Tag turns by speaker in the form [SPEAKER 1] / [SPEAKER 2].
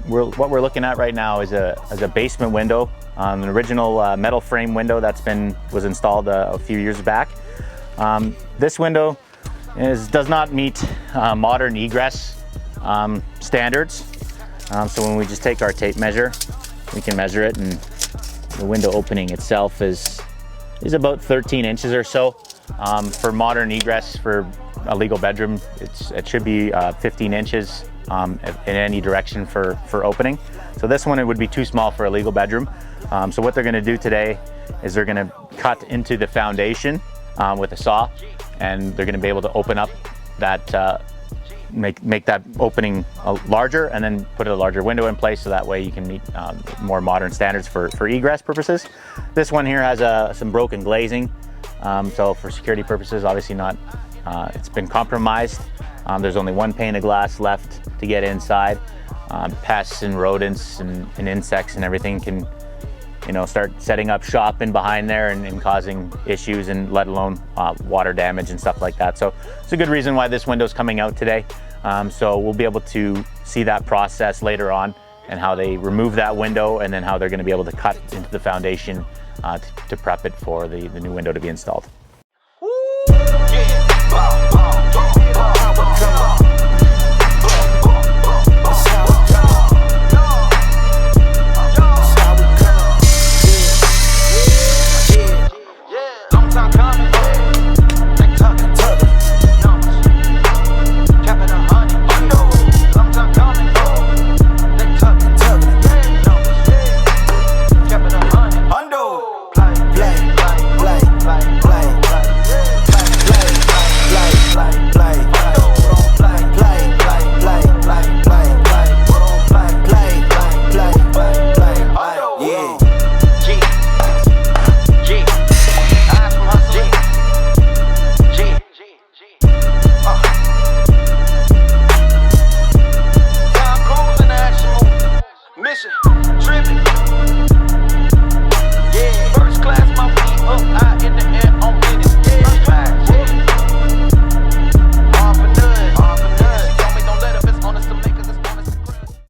[SPEAKER 1] what we're looking at right now is a basement window, an original metal frame window was installed a few years back. This window does not meet modern egress standards. So when we just take our tape measure, we can measure it, and the window opening itself is about 13 inches or so. For modern egress for a legal bedroom, it should be 15 inches in any direction for opening. So this one, it would be too small for a legal bedroom. So what they're going to do today is they're going to cut into the foundation with a saw, and they're going to be able to open up that, make that opening larger, and then put a larger window in place, so that way you can meet more modern standards for egress purposes. This one here has some broken glazing, so for security purposes, obviously not, it's been compromised. There's only one pane of glass left to get inside. Pests and rodents and insects and everything can, start setting up shop in behind there and causing issues, and let alone water damage and stuff like that. So it's a good reason why this window's coming out today. So we'll be able to see that process later on, and how they remove that window, and then how they're going to be able to cut into the foundation to prep it for the new window to be installed.